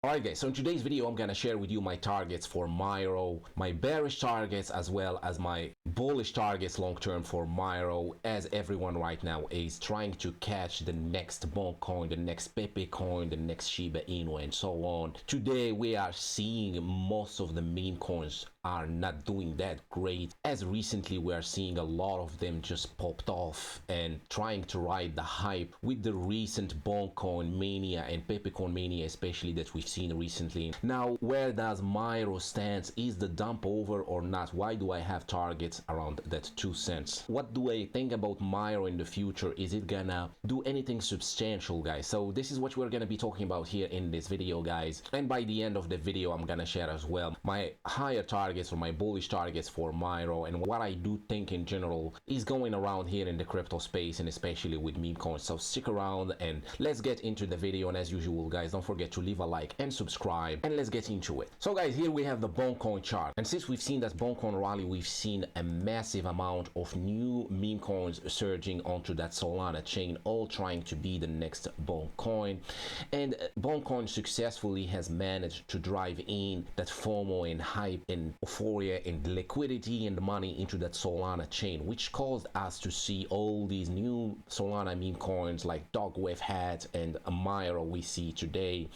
Alright guys, so in today's video I'm gonna share with you my targets for Myro, my bearish targets as well as my bullish targets long term for Myro, as everyone right now is trying to catch the next bond coin, the next Pepe coin, the next Shiba Inu and so on. Today we are seeing most of the meme coins are not doing that great, as recently we are seeing a lot of them just popped off and trying to ride the hype with the recent bond coin mania and Pepe coin mania especially that we've seen recently. Now where does Myro stand? Is the dump over or not? Why do I have targets around that 2 cents? What do I think about Myro in the future? Is it gonna do anything substantial, guys? So this is what we're gonna be talking about here in this video, guys, and by the end of the video I'm gonna share as well my higher targets or my bullish targets for Myro and what I do think in general is going around here in the crypto space and especially with meme coins. So stick around and let's get into the video, and as usual guys, don't forget to leave a like and subscribe and let's get into it. So guys, here we have the bond coin chart, and since we've seen that bond coin rally, we've seen a massive amount of new meme coins surging onto that Solana chain, all trying to be the next bond coin, and bond coin successfully has managed to drive in that FOMO and hype and euphoria and liquidity and money into that Solana chain, which caused us to see all these new Solana meme coins like Dog with Hat and Myro we see today.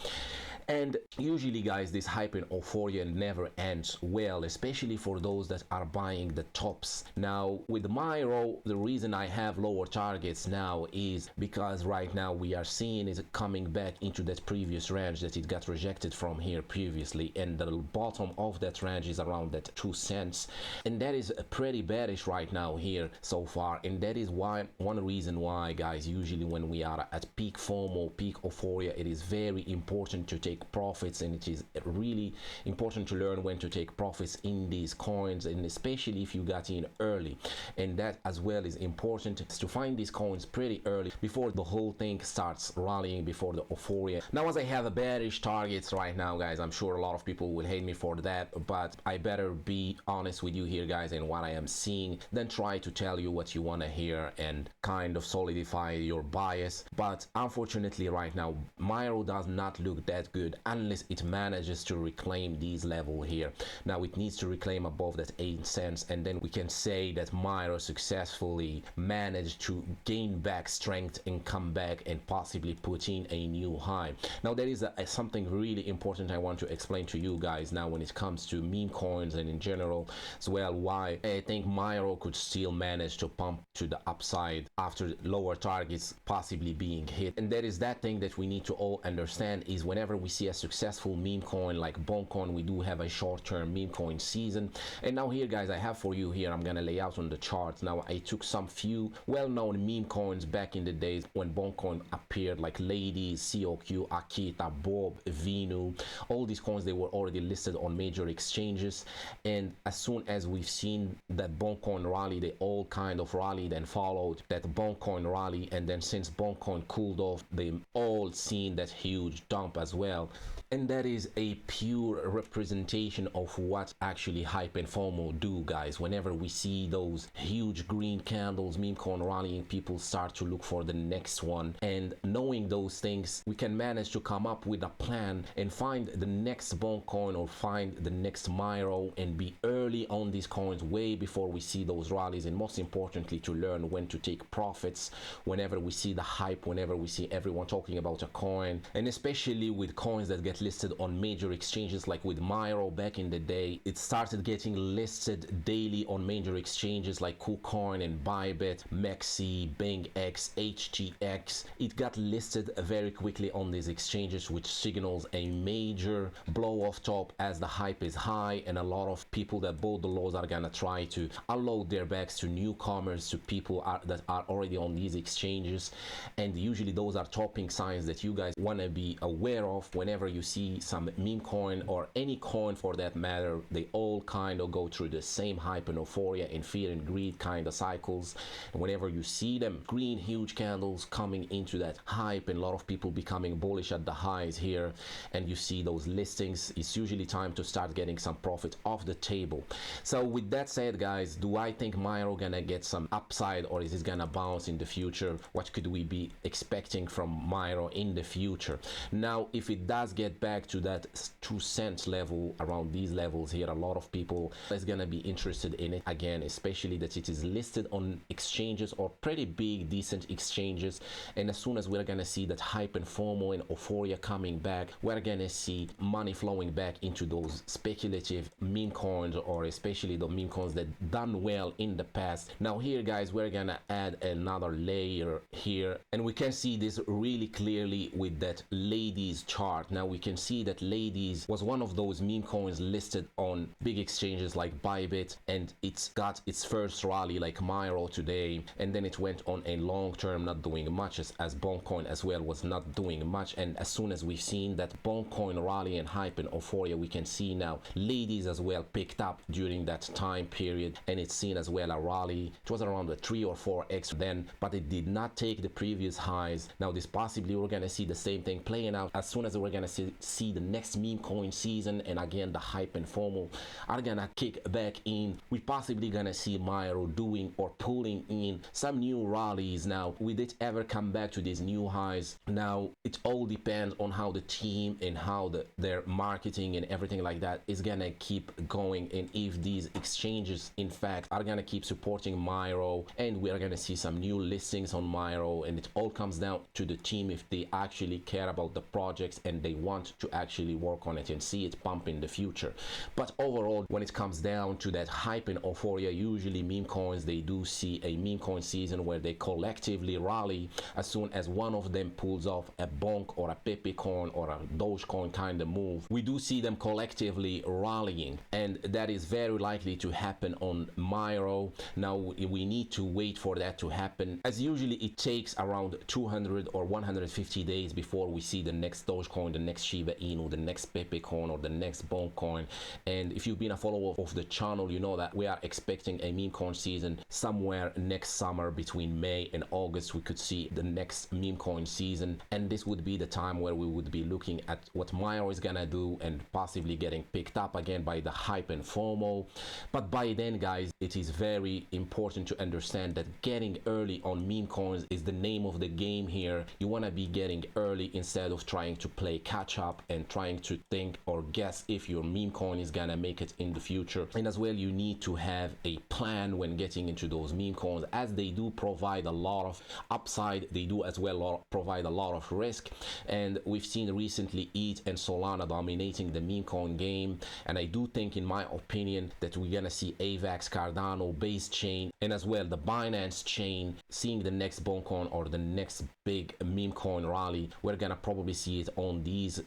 And usually guys, this hype and euphoria never ends well, especially for those that are buying the tops. Now with Myro, the reason I have lower targets now is because right now we are seeing it coming back into that previous range that it got rejected from here previously, and the bottom of that range is around that 2 cents, and that is pretty bearish right now here so far. And that is why, one reason why guys, usually when we are at peak FOMO, peak euphoria, it is very important to take profits, and it is really important to learn when to take profits in these coins, and especially if you got in early. And that as well is important, to find these coins pretty early before the whole thing starts rallying, before the euphoria. Now as I have a bearish targets right now guys, I'm sure a lot of people will hate me for that, but I better be honest with you here guys and what I am seeing than try to tell you what you want to hear and kind of solidify your bias. But unfortunately right now Myro does not look that good unless it manages to reclaim these level here. Now it needs to reclaim above that 8 cents, and then we can say that Myro successfully managed to gain back strength and come back and possibly put in a new high. Now there is something really important I want to explain to you guys now when it comes to meme coins and in general as well, why I think Myro could still manage to pump to the upside after lower targets possibly being hit. And that is that thing that we need to all understand, is whenever we see a successful meme coin like bond coin, we do have a short-term meme coin season. And now here guys, I have for you here, I'm gonna lay out on the chart. Now I took some few well-known meme coins back in the days when bond coin appeared, like Lady, COQ, Akita, Bob, Vinu. All these coins, they were already listed on major exchanges, and as soon as we've seen that bond coin rally, they all kind of rallied and followed that bond coin rally. And then since bond coin cooled off, they all seen that huge dump as well. And that is a pure representation of what actually hype and FOMO do, guys. Whenever we see those huge green candles, meme coin rallying, people start to look for the next one, and knowing those things, we can manage to come up with a plan and find the next bond coin or find the next Myro and be early on these coins way before we see those rallies. And most importantly, to learn when to take profits whenever we see the hype, whenever we see everyone talking about a coin, and especially with coins that get listed on major exchanges. Like with Myro back in the day, it started getting listed daily on major exchanges like KuCoin and Bybit, Mexi, BangX, HTX. It got listed very quickly on these exchanges, which signals a major blow off top as the hype is high, and a lot of people that bought the lows are gonna try to unload their bags to newcomers, to people that are already on these exchanges. And usually those are topping signs that you guys want to be aware of. Whenever you see some meme coin or any coin for that matter, they all kind of go through the same hype and euphoria and fear and greed kind of cycles. And whenever you see them green huge candles coming into that hype and a lot of people becoming bullish at the highs here, and you see those listings, it's usually time to start getting some profit off the table. So with that said guys, do I think Myro gonna get some upside, or is it gonna bounce in the future? What could we be expecting from Myro in the future? Now if it does get back to that 2 cent level, around these levels here, a lot of people is gonna be interested in it again, especially that it is listed on exchanges or pretty big decent exchanges. And as soon as we're gonna see that hype and FOMO and euphoria coming back, we're gonna see money flowing back into those speculative meme coins, or especially the meme coins that done well in the past. Now here guys, we're gonna add another layer here, and we can see this really clearly with that ladies chart. Now we can see that ladies was one of those meme coins listed on big exchanges like Bybit, and it's got its first rally like Myro today, and then it went on a long term not doing much, as Boncoin as well was not doing much. And as soon as we've seen that Boncoin rally and hype and euphoria, we can see now ladies as well picked up during that time period, and it's seen as well a rally. It was around the 3 or 4x then, but it did not take the previous highs. Now this possibly we're gonna see the same thing playing out as soon as we're gonna see the next meme coin season, and again the hype and FOMO are gonna kick back in. We possibly gonna see Myro doing or pulling in some new rallies. Now will it ever come back to these new highs? Now it all depends on how the team and how their marketing and everything like that is gonna keep going, and if these exchanges in fact are gonna keep supporting Myro, and we are gonna see some new listings on Myro. And it all comes down to the team, if they actually care about the projects and they want to actually work on it and see it pump in the future. But overall, when it comes down to that hype and euphoria, usually meme coins, they do see a meme coin season where they collectively rally as soon as one of them pulls off a bonk or a Pepe coin or a Dogecoin kind of move. We do see them collectively rallying, and that is very likely to happen on Myro. Now we need to wait for that to happen, as usually it takes around 200 or 150 days before we see the next Dogecoin, the next Shiba Inu, the next Pepe coin, or the next Boncoin. And if you've been a follower of the channel, you know that we are expecting a meme coin season somewhere next summer. Between May and August we could see the next meme coin season, and this would be the time where we would be looking at what Myro is gonna do and possibly getting picked up again by the hype and FOMO. But by then guys, it is very important to understand that getting early on meme coins is the name of the game here. You want to be getting early instead of trying to play catch up and trying to think or guess if your meme coin is gonna make it in the future. And as well, you need to have a plan when getting into those meme coins, as they do provide a lot of upside, they do as well provide a lot of risk. And we've seen recently ETH and Solana dominating the meme coin game, and I do think, in my opinion, that we're gonna see AVAX, Cardano, base chain, and as well the Binance chain seeing the next Boncoin or the next big meme coin rally. We're gonna probably see it on these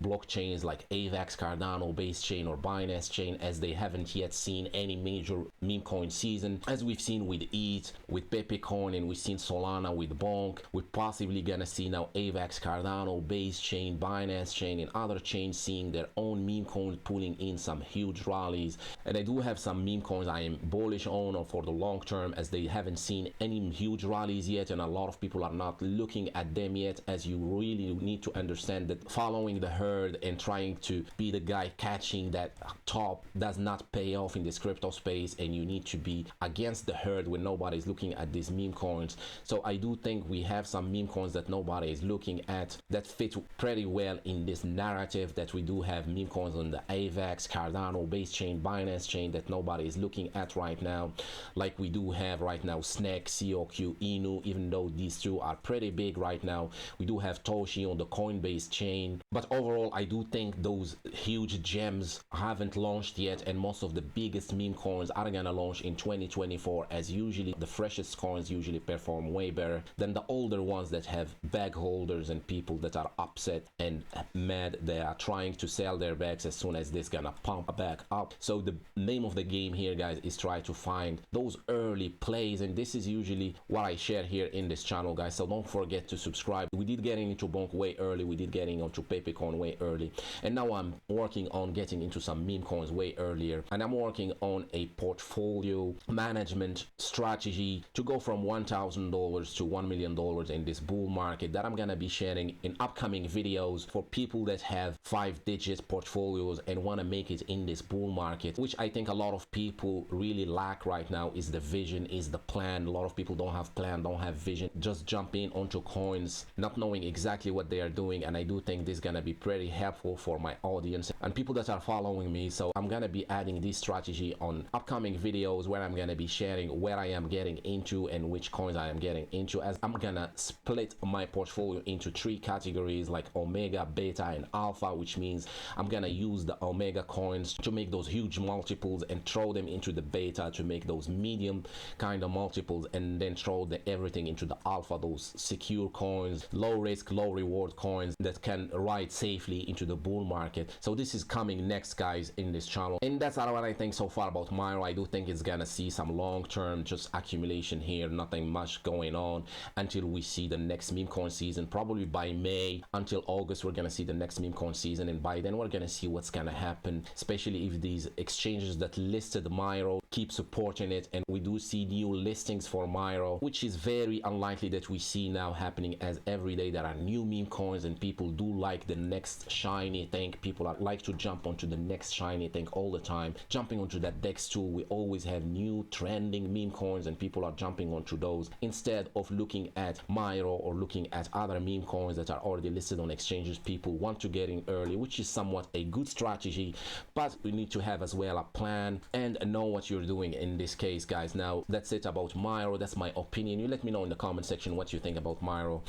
blockchains like AVAX, Cardano, base chain, or Binance chain, as they haven't yet seen any major meme coin season, as we've seen with ETH, with Pepe coin, and we've seen Solana with Bonk. We're possibly gonna see now AVAX, Cardano, base chain, Binance chain, and other chains seeing their own meme coins pulling in some huge rallies. And I do have some meme coins I am bullish on for the long term, as they haven't seen any huge rallies yet, and a lot of people are not looking at them yet, as you really need to understand that following the herd and trying to be the guy catching that top does not pay off in this crypto space, and you need to be against the herd when nobody's looking at these meme coins. So I do think we have some meme coins that nobody is looking at that fit pretty well in this narrative, that we do have meme coins on the AVAX, Cardano, base chain, Binance chain that nobody is looking at right now, like we do have right now SNEC, COQ, Inu. Even though these two are pretty big right now, we do have Toshi on the Coinbase chain. But overall, I do think those huge gems haven't launched yet, and most of the biggest meme coins are gonna launch in 2024, as usually the freshest coins usually perform way better than the older ones that have bag holders and people that are upset and mad. They are trying to sell their bags as soon as this gonna pump back up. So the name of the game here, guys, is try to find those early plays, and this is usually what I share here in this channel, guys. So don't forget to subscribe. We did getting into Bonk way early, we did getting into Pepe coin way early, and now I'm working on getting into some meme coins way earlier, and I'm working on a portfolio management strategy to go from $1,000 to $1 million in this bull market that I'm gonna be sharing in upcoming videos for people that have 5-digit portfolios and want to make it in this bull market, which I think a lot of people really lack right now. Is the vision, is the plan. A lot of people don't have plan, don't have vision, just jump in onto coins not knowing exactly what they are doing. And I do think this is gonna be pretty helpful for my audience and people that are following me. So I'm gonna be adding this strategy on upcoming videos where I'm gonna be sharing where I am getting into and which coins I am getting into, as I'm gonna split my portfolio into 3 categories like Omega, Beta, and Alpha, which means I'm gonna use the Omega coins to make those huge multiples and throw them into the Beta to make those medium kind of multiples, and then throw everything into the Alpha, those secure coins, low risk, low reward coins that can ride safely into the bull market. So this is coming next, guys, in this channel. And that's all what I think so far about Myro. I do think it's gonna see some long-term just accumulation here, nothing much going on until we see the next meme coin season. Probably by May until August we're gonna see the next meme coin season, and by then we're gonna see what's gonna happen, especially if these exchanges that listed Myro keep supporting it, and we do see new listings for Myro, which is very unlikely that we see now happening, as every day there are new meme coins and people do like the next shiny thing. People like to jump onto the next shiny thing all the time, jumping onto that DEX tool. We always have new trending meme coins and people are jumping onto those instead of looking at Myro or looking at other meme coins that are already listed on exchanges. People want to get in early, which is somewhat a good strategy, but we need to have as well a plan and know what you're doing in this case, guys. Now that's it about Myro. That's my opinion. You let me know in the comment section what you think about Myro.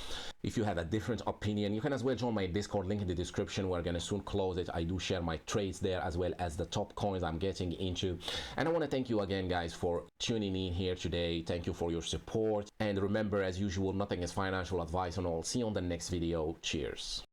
If you have a different opinion, you can as well join my Discord, link in the description. We're gonna soon close it. I do share my trades there as well as the top coins I'm getting into. And I want to thank you again, guys, for tuning in here today. Thank you for your support, and remember, as usual, nothing is financial advice, and I'll see you on the next video. Cheers.